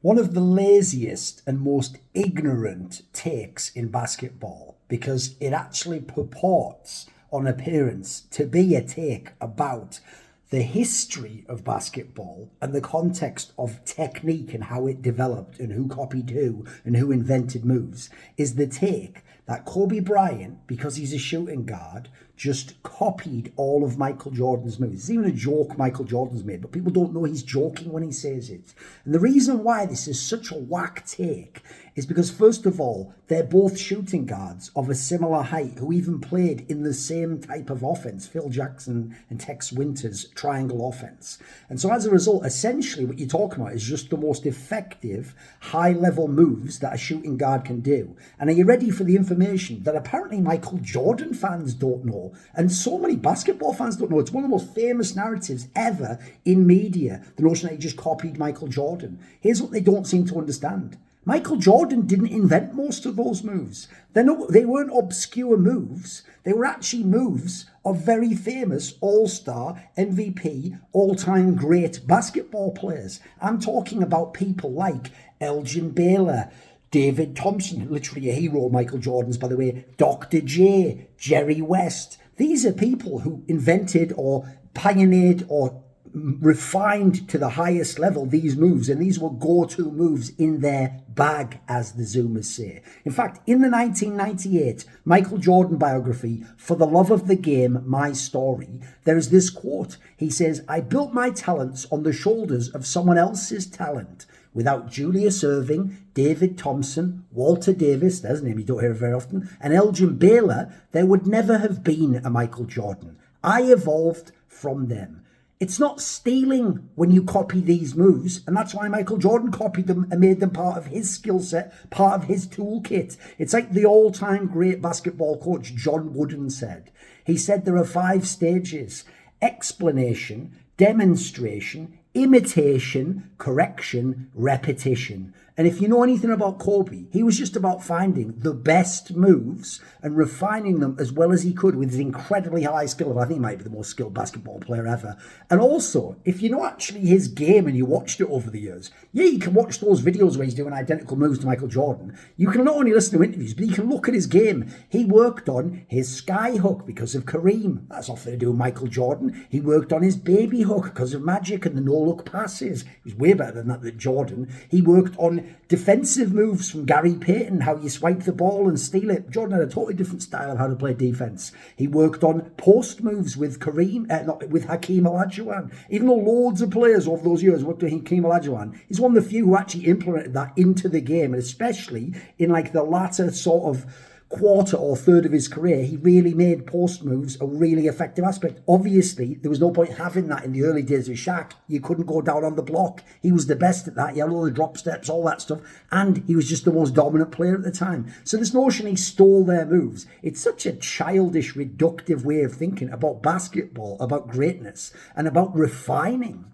one of the laziest and most ignorant takes in basketball, because it actually purports on appearance to be a take about the history of basketball and the context of technique and how it developed and who copied who and who invented moves, is the take that Kobe Bryant, because he's a shooting guard, just copied all of Michael Jordan's moves. It's even a joke Michael Jordan's made, but people don't know he's joking when he says it. And the reason why this is such a whack take is because, first of all, they're both shooting guards of a similar height who even played in the same type of offense, Phil Jackson and Tex Winter's triangle offense. And so as a result, essentially what you're talking about is just the most effective high-level moves that a shooting guard can do. And are you ready for the information that apparently Michael Jordan fans don't know, and so many basketball fans don't know? It's one of the most famous narratives ever in media, the notion that he just copied Michael Jordan. Here's what they don't seem to understand. Michael Jordan didn't invent most of those moves. They weren't obscure moves. They were actually moves of very famous all-star, MVP, all-time great basketball players. I'm talking about people like Elgin Baylor, David Thompson, literally a hero of Michael Jordan's, by the way, Dr. J, Jerry West. These are people who invented or pioneered or refined to the highest level these moves, and these were go-to moves in their bag, as the Zoomers say. In fact, in the 1998 Michael Jordan biography, For the Love of the Game, My Story, there is this quote. He says, "I built my talents on the shoulders of someone else's talent. Without Julius Erving, David Thompson, Walter Davis," there's a name you don't hear very often, "and Elgin Baylor, there would never have been a Michael Jordan. I evolved from them." It's not stealing when you copy these moves, and that's why Michael Jordan copied them and made them part of his skill set, part of his toolkit. It's like the all-time great basketball coach John Wooden said. He said there are 5 stages: explanation, demonstration, imitation, correction, repetition. And if you know anything about Kobe, he was just about finding the best moves and refining them as well as he could with his incredibly high skill. I think he might be the most skilled basketball player ever. And also, if you know actually his game and you watched it over the years, yeah, you can watch those videos where he's doing identical moves to Michael Jordan. You can not only listen to interviews, but you can look at his game. He worked on his sky hook because of Kareem. That's nothing to do with Michael Jordan. He worked on his baby hook because of Magic and the no-look passes. He was way better than that than Jordan. He worked on defensive moves from Gary Payton, how you swipe the ball and steal it. Jordan had a totally different style of how to play defense. He worked on post moves with with Hakeem Olajuwon. Even though loads of players over those years worked with Hakeem Olajuwon, he's one of the few who actually implemented that into the game, and especially in like the latter sort of quarter or third of his career, he really made post moves a really effective aspect. Obviously, there was no point having that in the early days of Shaq. You couldn't go down on the block. He was the best at that. He had all the drop steps, all that stuff, and he was just the most dominant player at the time. So this notion he stole their moves, it's such a childish, reductive way of thinking about basketball, about greatness, and about refining.